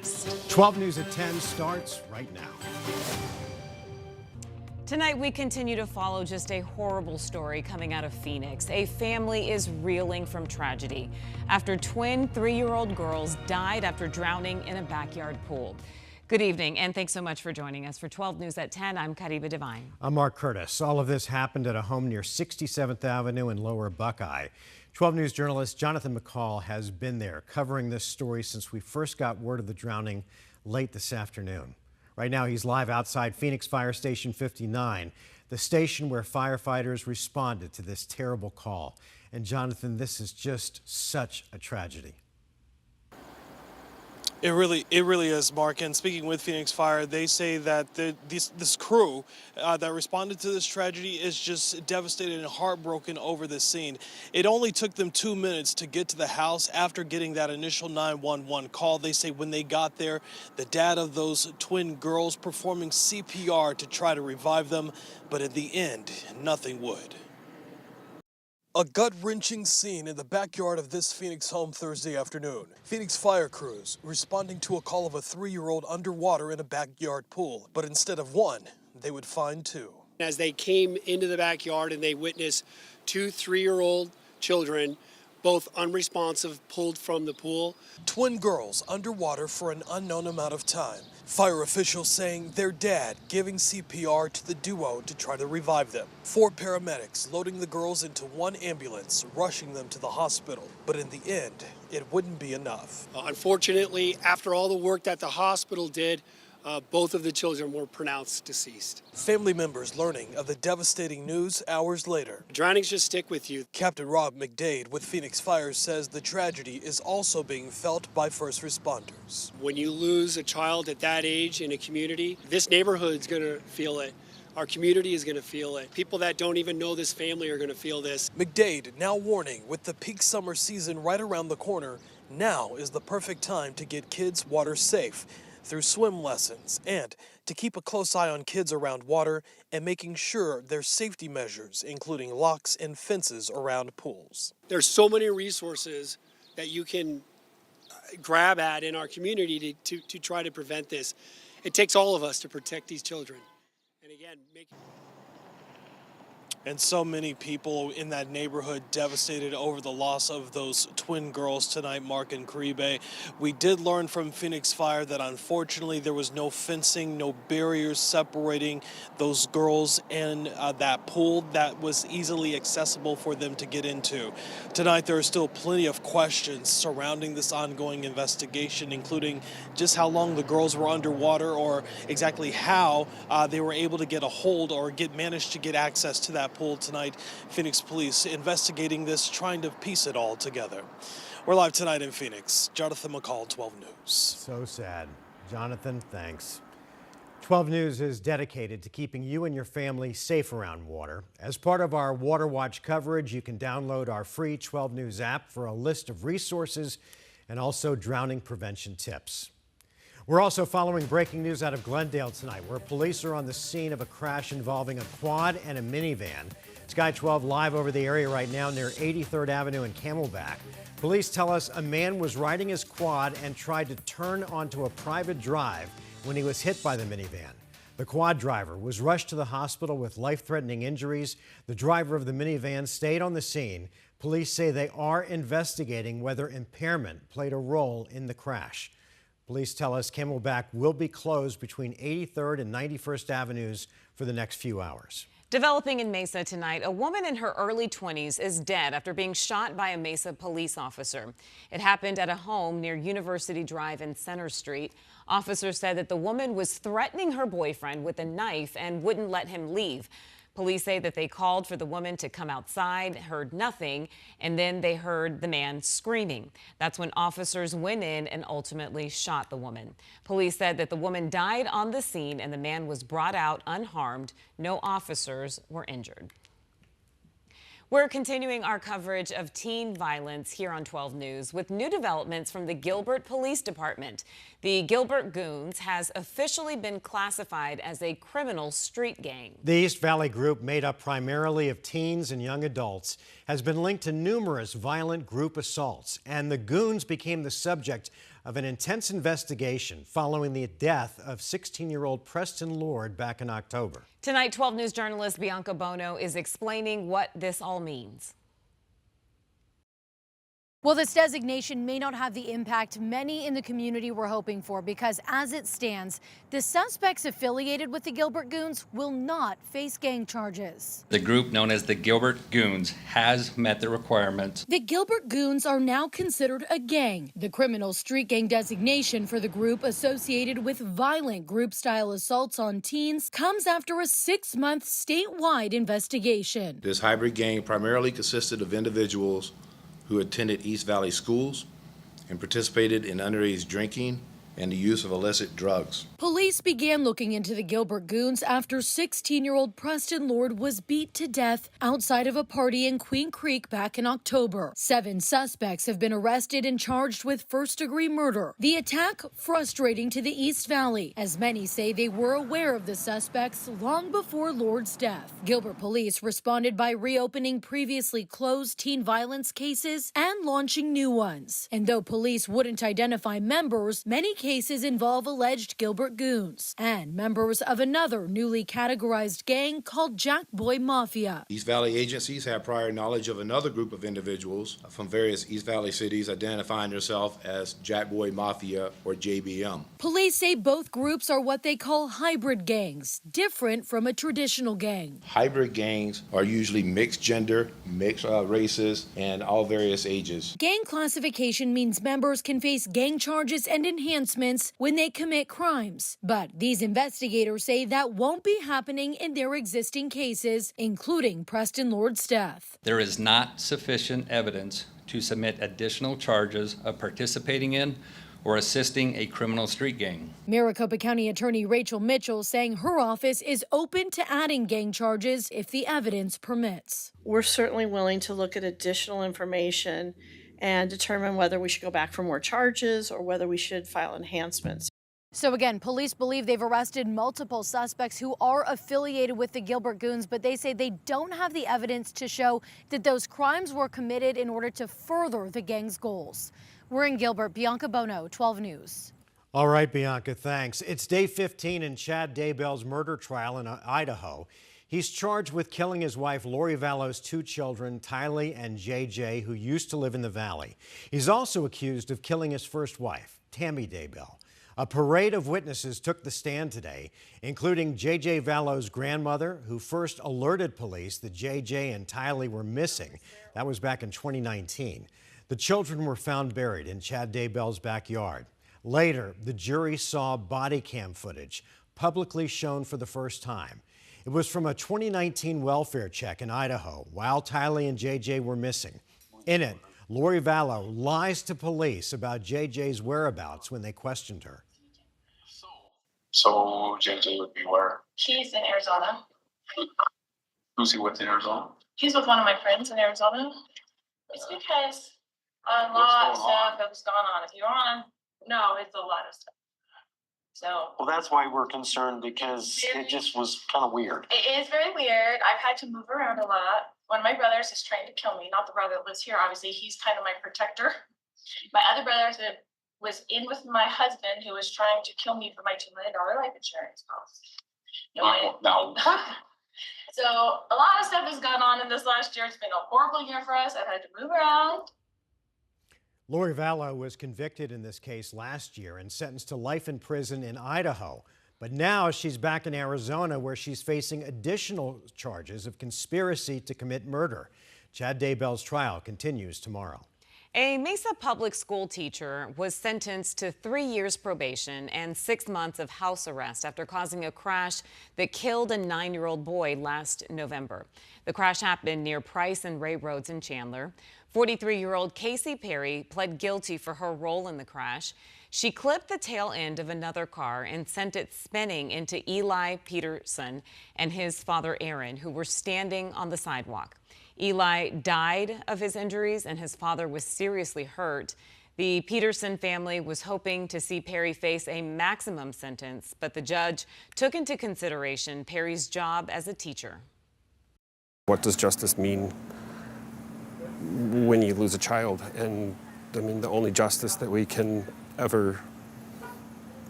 next. 12 News at 10 starts right now. Tonight, we continue to follow just a horrible story coming out of Phoenix. A family is reeling from tragedy after twin 3-year-old girls died after drowning in a backyard pool. Good evening, and thanks so much for joining us. For 12 News at 10, I'm Kariba Devine. I'm Mark Curtis. All of this happened at a home near 67th Avenue in Lower Buckeye. 12 News journalist Jonathan McCall has been there covering this story since we first got word of the drowning late this afternoon. Right now, he's live outside Phoenix Fire Station 59, the station where firefighters responded to this terrible call. And Jonathan, this is just such a tragedy. It really is, Mark. And speaking with Phoenix Fire, they say that this crew that responded to this tragedy is just devastated and heartbroken over this scene. It only took them 2 minutes to get to the house after getting that initial 911 call. They say when they got there, the dad of those twin girls performing CPR to try to revive them, but in the end, nothing would. A gut-wrenching scene in the backyard of this Phoenix home Thursday afternoon. Phoenix fire crews responding to a call of a 3-year-old underwater in a backyard pool, but instead of one, they would find two. As they came into the backyard and they witnessed 2 3-year-old children, both unresponsive, pulled from the pool. Twin girls underwater for an unknown amount of time. Fire officials saying their dad giving CPR to the duo to try to revive them. 4 paramedics loading the girls into one ambulance, rushing them to the hospital. But in the end, it wouldn't be enough. Unfortunately, after all the work that the hospital did, both of the children were pronounced deceased. Family members learning of the devastating news hours later. Drownings just stick with you. Captain Rob McDade with Phoenix Fire says the tragedy is also being felt by first responders. When you lose a child at that age in a community, this neighborhood's gonna feel it. Our community is going to feel it. People that don't even know this family are going to feel this. McDade now warning, with the peak summer season right around the corner, now is the perfect time to get kids water safe through swim lessons and to keep a close eye on kids around water and making sure there's safety measures, including locks and fences around pools. There's so many resources that you can grab at in our community to try to prevent this. It takes all of us to protect these children. And again, And so many people in that neighborhood devastated over the loss of those twin girls tonight, Mark and Caribe. We did learn from Phoenix Fire that unfortunately there was no fencing, no barriers separating those girls and that pool that was easily accessible for them to get into. Tonight there are still plenty of questions surrounding this ongoing investigation, including just how long the girls were underwater or exactly how they were able to get a hold or managed to get access to that pool tonight. Phoenix police investigating this, trying to piece it all together. We're live tonight in Phoenix. Jonathan McCall, 12 News. So sad. Jonathan, thanks. 12 News is dedicated to keeping you and your family safe around water. As part of our Water Watch coverage, you can download our free 12 News app for a list of resources and also drowning prevention tips. We're also following breaking news out of Glendale tonight, where police are on the scene of a crash involving a quad and a minivan. Sky 12 live over the area right now near 83rd Avenue and Camelback. Police tell us a man was riding his quad and tried to turn onto a private drive when he was hit by the minivan. The quad driver was rushed to the hospital with life-threatening injuries. The driver of the minivan stayed on the scene. Police say they are investigating whether impairment played a role in the crash. Police tell us Camelback will be closed between 83rd and 91st Avenues for the next few hours. Developing in Mesa tonight, a woman in her early 20s is dead after being shot by a Mesa police officer. It happened at a home near University Drive and Center Street. Officers said that the woman was threatening her boyfriend with a knife and wouldn't let him leave. Police say that they called for the woman to come outside, heard nothing, and then they heard the man screaming. That's when officers went in and ultimately shot the woman. Police said that the woman died on the scene and the man was brought out unharmed. No officers were injured. We're continuing our coverage of teen violence here on 12 News with new developments from the Gilbert Police Department. The Gilbert Goons has officially been classified as a criminal street gang. The East Valley group, made up primarily of teens and young adults, has been linked to numerous violent group assaults, and the Goons became the subject of an intense investigation following the death of 16-year-old Preston Lord back in October. Tonight, 12 News journalist Bianca Bono is explaining what this all means. Well, this designation may not have the impact many in the community were hoping for, because as it stands, the suspects affiliated with the Gilbert Goons will not face gang charges. The group known as the Gilbert Goons has met the requirements. The Gilbert Goons are now considered a gang, the criminal street gang designation for the group associated with violent group-style assaults on teens comes after a 6-month statewide investigation. This hybrid gang primarily consisted of individuals who attended East Valley schools and participated in underage drinking and the use of illicit drugs. Police began looking into the Gilbert Goons after 16-year-old Preston Lord was beat to death outside of a party in Queen Creek back in October. 7 suspects have been arrested and charged with first-degree murder. The attack frustrating to the East Valley, as many say they were aware of the suspects long before Lord's death. Gilbert police responded by reopening previously closed teen violence cases and launching new ones. And though police wouldn't identify members, many cases involve alleged Gilbert Goons and members of another newly categorized gang called Jack Boy Mafia. East Valley agencies have prior knowledge of another group of individuals from various East Valley cities identifying themselves as Jack Boy Mafia or JBM. Police say both groups are what they call hybrid gangs, different from a traditional gang. Hybrid gangs are usually mixed gender, mixed races, and all various ages. Gang classification means members can face gang charges and enhancements when they commit crimes. But these investigators say that won't be happening in their existing cases, including Preston Lord's death. There is not sufficient evidence to submit additional charges of participating in or assisting a criminal street gang. Maricopa County Attorney Rachel Mitchell saying her office is open to adding gang charges if the evidence permits. We're certainly willing to look at additional information and determine whether we should go back for more charges or whether we should file enhancements. So again, police believe they've arrested multiple suspects who are affiliated with the Gilbert Goons, but they say they don't have the evidence to show that those crimes were committed in order to further the gang's goals. We're in Gilbert. Bianca Bono, 12 News. All right, Bianca, thanks. It's day 15 in Chad Daybell's murder trial in Idaho. He's charged with killing his wife, Lori Vallow's 2 children, Tylee and JJ, who used to live in the valley. He's also accused of killing his first wife, Tammy Daybell. A parade of witnesses took the stand today, including JJ Vallow's grandmother, who first alerted police that JJ and Tylee were missing. That was back in 2019. The children were found buried in Chad Daybell's backyard. Later, the jury saw body cam footage, publicly shown for the first time. It was from a 2019 welfare check in Idaho while Tylee and JJ were missing. In it, Lori Vallow lies to police about JJ's whereabouts when they questioned her. So JJ would be where? He's in Arizona. Who's he with in Arizona? He's with one of my friends in Arizona. It's because a lot of stuff that was going on. If you want to know, it's a lot of stuff. So, Well, that's why we're concerned, because it just was kind of weird. it is very weird. I've had to move around a lot. One of my brothers is trying to kill me. Not the brother that lives here, obviously. He's kind of my protector. My other brother was in with my husband, who was trying to kill me for my $2 million life insurance policy. No. So a lot of stuff has gone on in this last year. It's been a horrible year for us. I've had to move around. Lori Vallow was convicted in this case last year and sentenced to life in prison in Idaho. But now she's back in Arizona, where she's facing additional charges of conspiracy to commit murder. Chad Daybell's trial continues tomorrow. A Mesa public school teacher was sentenced to 3 years probation and 6 months of house arrest after causing a crash that killed a 9-year-old boy last November. The crash happened near Price and Ray Roads in Chandler. 43-year-old Casey Perry pled guilty for her role in the crash. She clipped the tail end of another car and sent it spinning into Eli Peterson and his father Aaron, who were standing on the sidewalk. Eli died of his injuries and his father was seriously hurt. The Peterson family was hoping to see Perry face a maximum sentence, but the judge took into consideration Perry's job as a teacher. What does justice mean when you lose a child? And I mean, the only justice that we can ever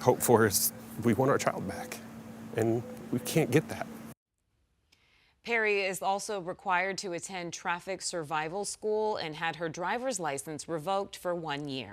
hope for is we want our child back, and we can't get that. Perry is also required to attend traffic survival school and had her driver's license revoked for 1 year.